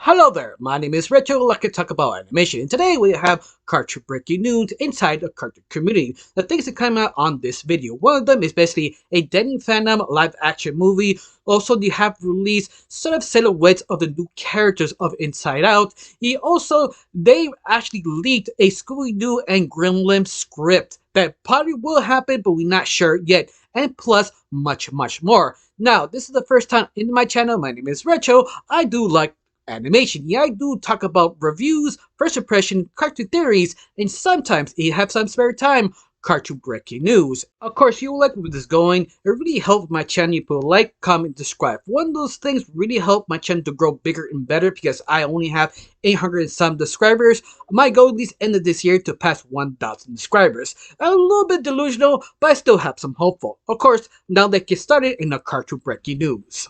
Hello there, my name is Rachel. Like to talk about animation. And today we have cartoon breaking news inside the cartoon community. The things that come out on this video. One of them is basically a Danny Phantom live action movie. Also, they have released sort of silhouettes of the new characters of Inside Out. They actually leaked a Scooby-Doo and Gremlin script that probably will happen, but we're not sure yet. And plus, much more. Now, this is the first time in my channel. My name is Rachel. I do like animation. Yeah, I do talk about reviews, first impression, cartoon theories, and sometimes I have some spare time, cartoon breaking news. Of course, you will like where this is going. It really helps my channel. You put a like, comment, subscribe. One of those things really help my channel to grow bigger and better because I only have 800 and some subscribers. My goal at least end of this year to pass 1,000 subscribers. A little bit delusional, but I still have some hopeful. Of course, now let's get started in the cartoon breaking news.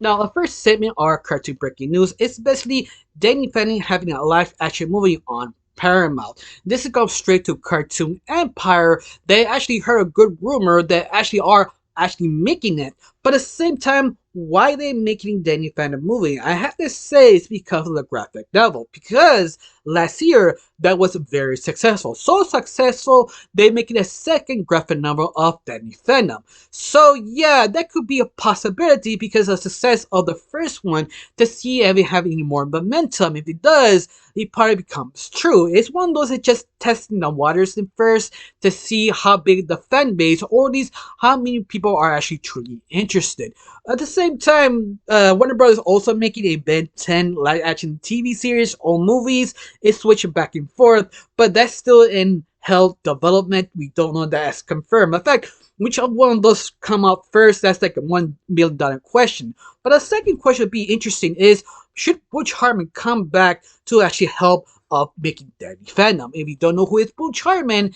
Now, the first segment of our cartoon breaking news is basically Danny Phantom having a live action movie on Paramount. This is going straight to Cartoon Empire. They actually heard a good rumor that actually making it, but at the same time, why they making Danny Phantom movie? I have to say it's because of the graphic novel. Because last year that was very successful, so successful they making a second graphic novel of Danny Phantom. So yeah, that could be a possibility because of the success of the first one to see if it have any more momentum. If it does, it probably becomes true. It's one of those that just testing the waters in first to see how big the fan base or at least how many people are actually truly interested. At the same time, Warner Bros. Also making a Ben 10 live action TV series or movies. It's switching back and forth, but that's still in health development. We don't know that's confirmed. In fact, which one of those come out first? That's like a $1 million question. But a second question would be interesting is, should Butch Hartman come back to actually help making Danny Phantom? If you don't know who is Butch Hartman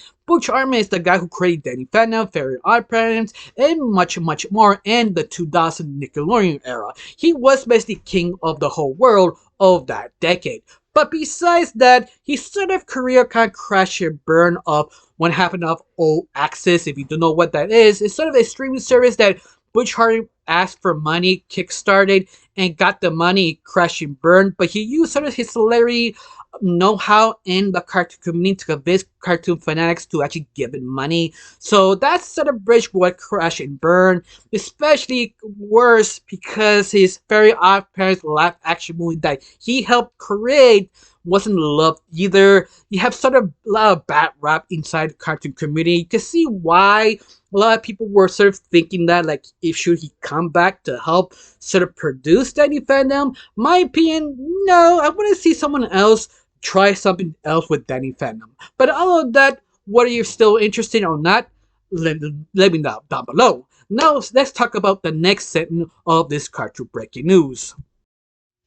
is the guy who created Danny Phantom, Fairy Odd Parents, and much more in the 2000 Nickelodeon era. He was basically king of the whole world of that decade. But besides that, his sort of career kind of crashed and burned up when happened of O Access. If you don't know what that is, it's sort of a streaming service that Butch Hartman asked for money, kickstarted, and got the money, crashed and burned. But he used sort of his celebrity know-how in the cartoon community to convince cartoon fanatics to actually give him money. So that's sort of bridge what crash and burn, especially worse because his Very Odd Parents live action movie that he helped create wasn't loved either. You have sort of a lot of bad rap inside the cartoon community. You can see why a lot of people were sort of thinking that, like, if should he come back to help sort of produce Danny Phantom? My opinion, no. I want to see someone else try something else with Danny Phantom. But other than that, what are you still interested or not? Let me know down below. Now let's talk about the next segment of this cartoon breaking news.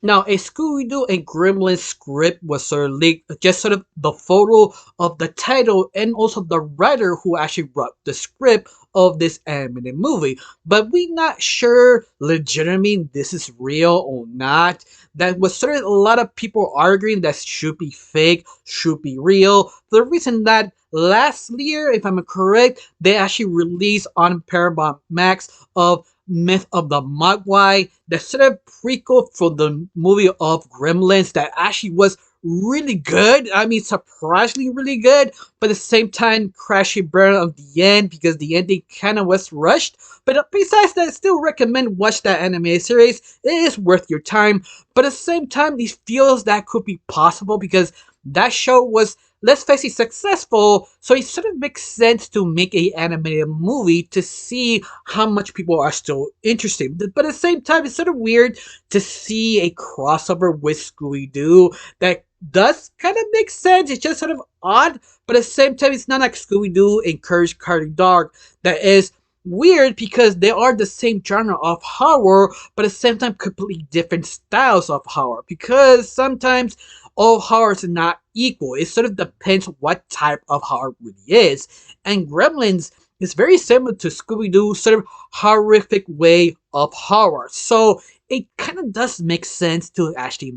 Now, a Scooby-Doo and Gremlin script was sort of leaked, just sort of the photo of the title and also the writer who actually wrote the script of this animated movie. But we're not sure legitimately this is real or not. That was sort of a lot of people arguing that should be fake, should be real. The reason that last year, if I'm correct, they actually released on Paramount Max of Myth of the Mogwai, the sort of prequel for the movie of Gremlins that actually was really good. I mean, surprisingly really good, but at the same time, crashy burn of the end because the ending kind of was rushed. But besides that, I still recommend watch that anime series. It is worth your time. But at the same time, it feels that could be possible because that show was, let's face it, successful, so it sort of makes sense to make a animated movie to see how much people are still interested. But at the same time, it's sort of weird to see a crossover with Scooby-Doo that does kind of make sense. It's just sort of odd, but at the same time, it's not like Scooby-Doo and Courage Cardi Dog that is weird because they are the same genre of horror, but at the same time, completely different styles of horror. Because sometimes all horror is not equal. It sort of depends what type of horror really is. And Gremlins is very similar to Scooby-Doo's sort of horrific way of horror. So it kind of does make sense to actually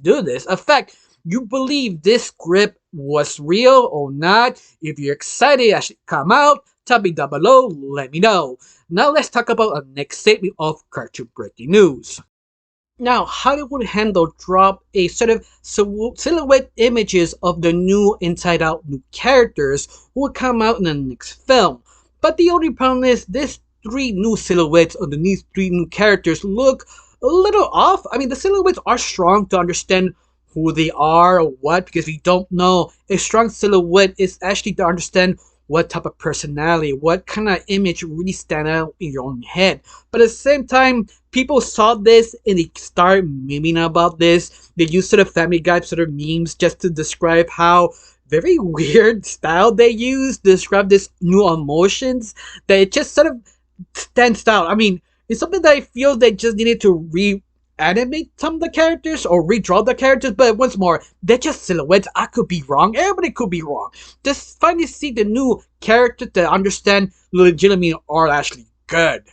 do this. In fact, you believe this script was real or not? If you're excited it should come out, tell me down below, let me know. Now let's talk about our next segment of cartoon breaking news. Now, Hollywood Handle dropped a sort of silhouette images of the new Inside Out new characters who will come out in the next film. But the only problem is this three new silhouettes of these three new characters look a little off. I mean, the silhouettes are strong to understand who they are or what, because we don't know. A strong silhouette is actually to understand what type of personality, what kind of image really stand out in your own head. But at the same time, people saw this and they started memeing about this. They used sort of Family Guy sort of memes just to describe how very weird style they use to describe this new emotions that it just sort of stands out. I mean, it's something that I feel they just needed to reanimate some of the characters or redraw the characters, but once more, they're just silhouettes. I could be wrong. Everybody could be wrong. Just finally see the new characters that understand legitimately are actually good.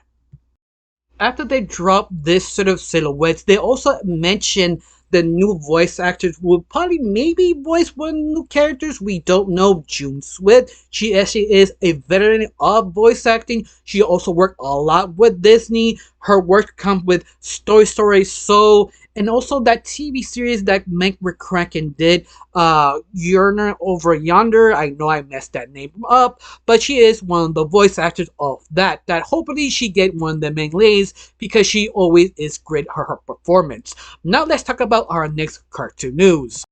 After they dropped this sort of silhouettes, they also mentioned the new voice actors will probably maybe voice one new characters. We don't know. June Swift. She actually is a veteran of voice acting. She also worked a lot with Disney. Her work comes with Story Soul, and also that TV series that Meg McCracken did, Yearner Over Yonder. I know I messed that name up, but she is one of the voice actors of that. That hopefully she get one of the main leads because she always is great at her performance. Now let's talk about our next cartoon news.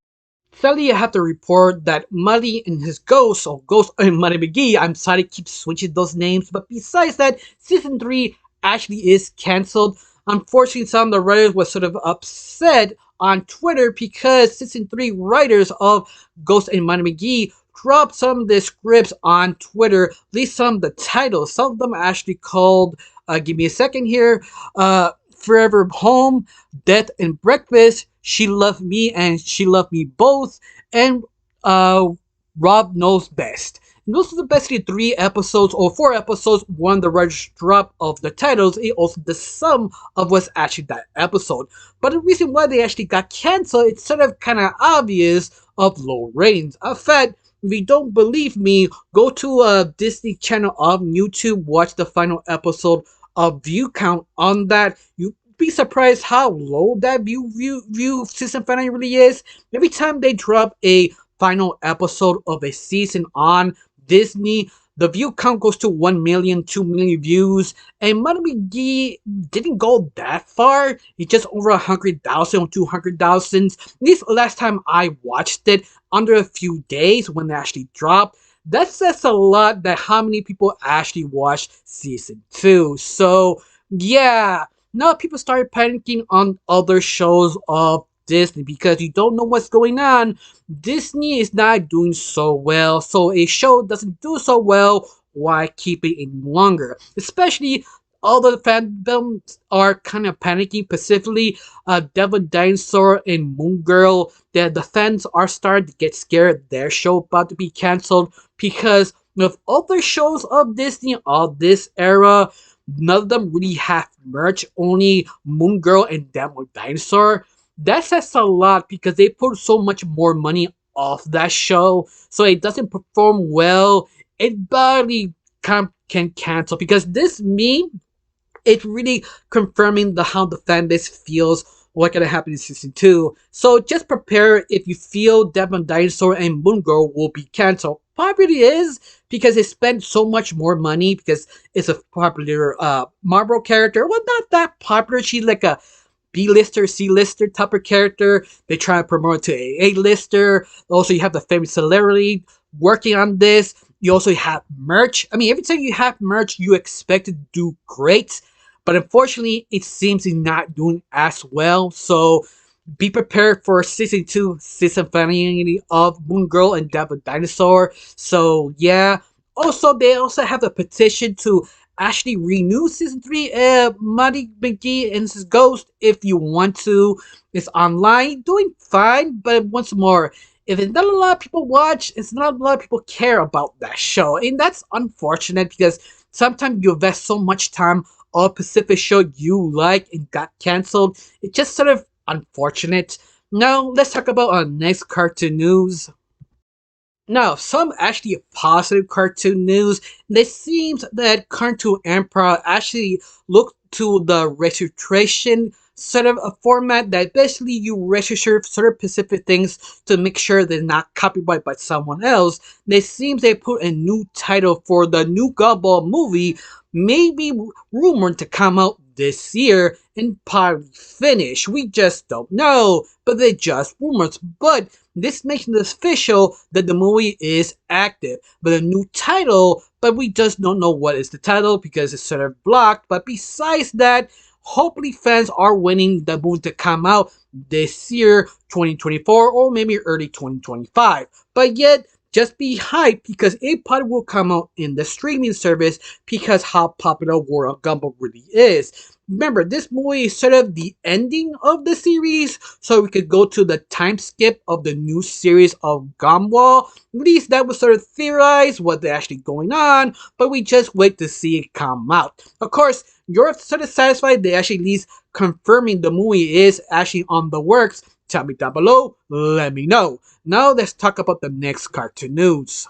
Sadly, I have to report that Muddy and his ghost, or Ghost and Muddy McGee, I'm sorry to keep switching those names, but besides that, season 3 actually is cancelled. Unfortunately, some of the writers were sort of upset on Twitter because season 3 writers of Ghost and Muddy McGee dropped some of the scripts on Twitter, at least some of the titles. Some of them are actually called, give me a second here, Forever Home, Death and Breakfast, She Loved Me and She Loved Me Both, and Rob Knows Best. And those are basically 3 episodes or 4 episodes, one the writers drop of the titles, and also the sum of what's actually that episode. But the reason why they actually got cancelled, it's sort of kind of obvious of low ratings. In fact, if you don't believe me, go to Disney Channel on YouTube, watch the final episode of view count on that. You'd be surprised how low that view season finale really is. Every time they drop a final episode of a season on Disney, the view count goes to 1 million, 2 million views, and Muddy McGee didn't go that far. It's just over 100,000 or 200,000. This last time I watched it, under a few days when they actually dropped. That says a lot that how many people actually watched season 2. So yeah, now people started panicking on other shows of Disney because you don't know what's going on. Disney is not doing so well, so a show doesn't do so well, why keep it any longer? Especially all the fandoms are kind of panicking, specifically Devil Dinosaur and Moon Girl. That the fans are starting to get scared their show about to be cancelled because of other shows of Disney of this era, none of them really have merch, only Moon Girl and Devil Dinosaur. That says a lot because they put so much more money off that show, so it doesn't perform well. It barely can cancel because this meme, it's really confirming how the fan base feels what gonna happen in season 2. So just prepare if you feel Devil Dinosaur and Moon Girl will be cancelled. Probably is because they spent so much more money because it's a popular Marvel character. Well, not that popular. She's like a B-lister, C-lister type of character. They try to promote to a A-lister. Also, you have the famous celebrity working on this. You also have merch. I mean, every time you have merch, you expect it to do great. But unfortunately, it seems it's not doing as well. So be prepared for season 2, season finale of Moon Girl and Devil Dinosaur. So yeah. Also, they also have a petition to actually renew season 3 Muddy McGee and his Ghost if you want to. It's online, doing fine, but once more, if it's not a lot of people watch, it's not a lot of people care about that show. And that's unfortunate because sometimes you invest so much time on a Pacific show you like and got cancelled. It's just sort of unfortunate. Now, let's talk about our next cartoon news. Now, some actually positive cartoon news. It seems that Cartoon Empire actually looked to the registration sort of a format that basically you register sort of specific things to make sure they're not copyrighted by someone else. It seems they put a new title for the new Gumball movie, maybe rumored to come out this year and probably finish. We just don't know, but they're just rumors. But this makes it official that the movie is active. But a new title, but we just don't know what is the title because it's sort of blocked. But besides that, hopefully fans are winning the movie to come out this year, 2024, or maybe early 2025. But yet, just be hyped because it probably will come out in the streaming service because how popular World of Gumball really is. Remember, this movie is sort of the ending of the series, so we could go to the time skip of the new series of Gumball. At least that was sort of theorized what's actually going on, but we just wait to see it come out. Of course, you're sort of satisfied they actually at least confirming the movie is actually on the works. Tell me down below, let me know. Now let's talk about the next cartoon news.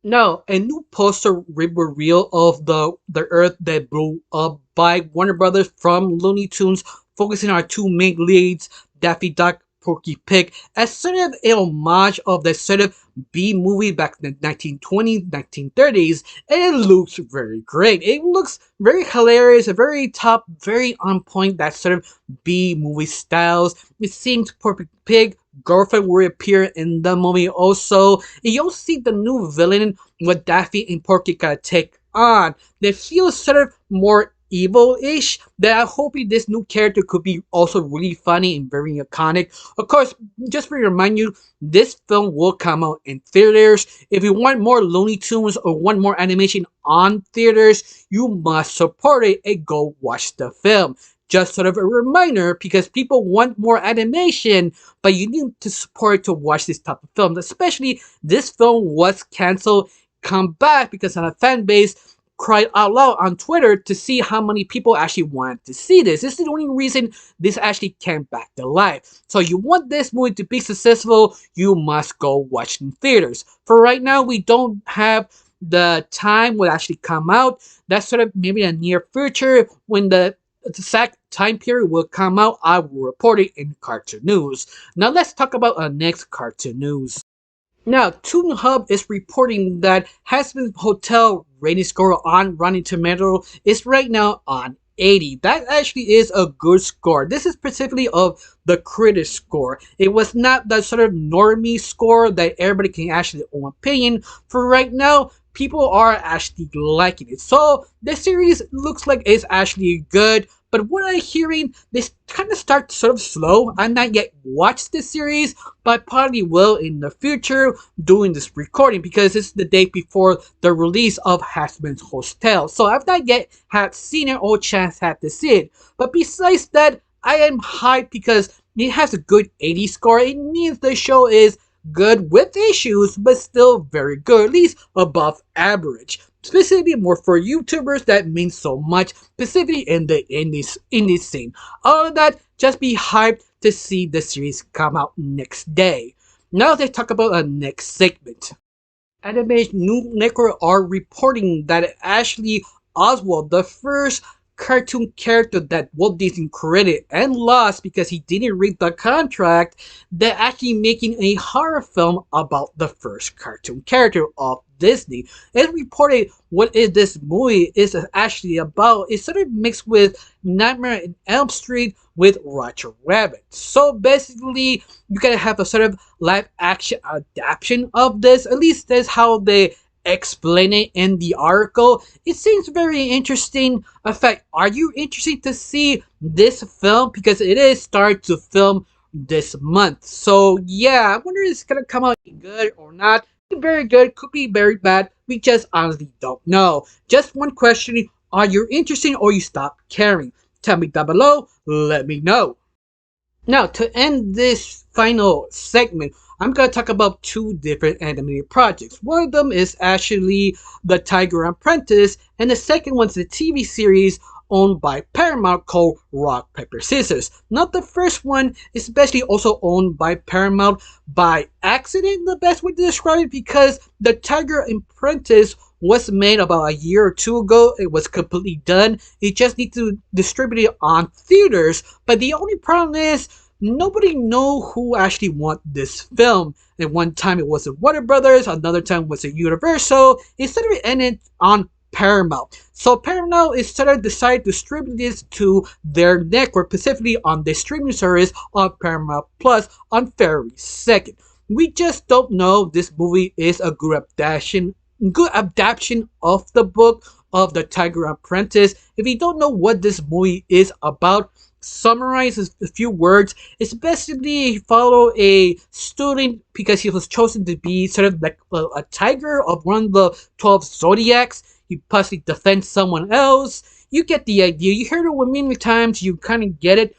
Now, a new poster reveal of the Earth that blew up by Warner Brothers from Looney Tunes, focusing on two main leads, Daffy Duck, Porky Pig, as sort of a homage of the sort of B-movie back in the 1920s, 1930s, and it looks very great. It looks very hilarious, very top, very on point, that sort of B-movie styles. It seems Porky Pig girlfriend will appear in the movie also. And you'll see the new villain what Daffy and Porky gotta take on. They feel sort of more evil-ish, that I'm hoping this new character could be also really funny and very iconic. Of course, just to remind you, this film will come out in theaters. If you want more Looney Tunes or want more animation on theaters, you must support it and go watch the film. Just sort of a reminder, because people want more animation, but you need to support to watch this type of film. Especially, this film was cancelled, come back because of a fan base cried out loud on Twitter to see how many people actually wanted to see this. This is the only reason this actually came back to life. So you want this movie to be successful, you must go watch in theaters. For right now, we don't have the time will actually come out. That's sort of maybe a near future when the exact time period will come out. I will report it in cartoon news. Now let's talk about our next cartoon news. Now, Toon Hub is reporting that Hazbin Hotel rating score on Rotten Tomatoes is right now on 80. That actually is a good score. This is specifically of the critic score. It was not the sort of normie score that everybody can actually own opinion. For right now, people are actually liking it. So, this series looks like it's actually good. But what I'm hearing, they kind of start sort of slow. I've not yet watched this series, but I probably will in the future doing this recording because it's the day before the release of Hazbin's Hotel. So I've not yet had seen it or chance had to see it. But besides that, I am hyped because it has a good 80 score. It means the show is good with issues, but still very good, at least above average. Specifically more for YouTubers, that means so much, specifically in the indie scene. Other than that, just be hyped to see the series come out next day. Now let's talk about our next segment. Anime New Network are reporting that Ashley Oswald, the first cartoon character that Walt Disney created and lost because he didn't read the contract, they're actually making a horror film about the first cartoon character of Disney. As reported, what is this movie is actually about, it's sort of mixed with Nightmare on Elm Street with Roger Rabbit. So basically, you gotta have a sort of live action adaptation of this. At least that's how they explain it in the article. It seems very interesting. In fact, are you interested to see this film? Because it is starting to film this month. So yeah, I wonder if it's gonna come out good or not. Could be very good, could be very bad. We just honestly don't know. Just one question: are you interested or you stop caring? Tell me down below. Let me know. Now, to end this final segment, I'm going to talk about two different animated projects. One of them is actually The Tiger Apprentice, and the second one's a TV series owned by Paramount called Rock, Paper, Scissors. Not the first one, especially also owned by Paramount by accident, the best way to describe it, because The Tiger Apprentice was made about a year or two ago. It was completely done. It just needs to distribute it on theaters. But the only problem is nobody know who actually want this film. At one time it was a Warner Brothers, another time it was a Universal. Instead of it ended on Paramount. So Paramount instead of decided to distribute this to their network, specifically on the streaming service on Paramount Plus on February 2nd. We just don't know this movie is a good adaptation of the book of the Tiger Apprentice. If you don't know what this movie is about, summarize a few words. It's basically follow a student because he was chosen to be sort of like a tiger of one of the 12 zodiacs. He possibly defends someone else. You get the idea. You heard it many times. You kind of get it.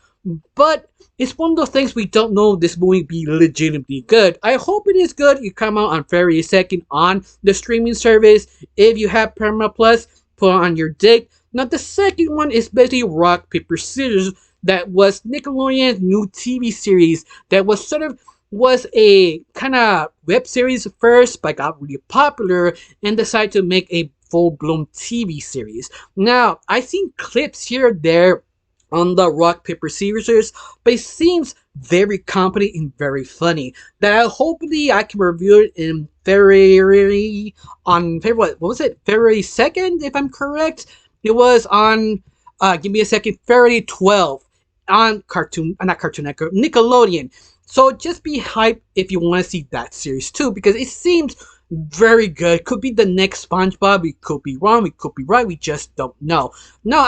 But it's one of those things we don't know this movie be legitimately good. I hope it is good. It come out on February 2nd on the streaming service. If you have Paramount Plus, put on your dick. Now the second one is basically Rock, Paper, Scissors. That was Nickelodeon's new TV series that was a kind of web series first, but got really popular and decided to make a full-blown TV series. Now, I've seen clips here and there on the Rock, Paper, Scissors, but it seems very competent and very funny. That hopefully I can review it in February, what was it? February 2nd, if I'm correct? It was on, give me a second, February 12th on not Cartoon Network, Nickelodeon. So just be hyped if you want to see that series too, because it seems very good. Could be the next SpongeBob. We could be wrong. We could be right. We just don't know. No,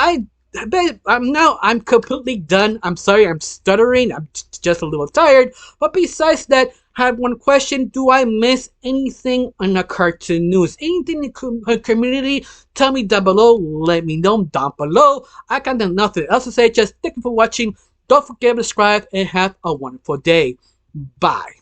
I'm completely done. I'm sorry, I'm stuttering. I'm just a little tired. But besides that, I have one question. Do I miss anything on the cartoon news? Anything in the community? Tell me down below. Let me know down below. I got nothing else to say. Just thank you for watching. Don't forget to subscribe and have a wonderful day. Bye.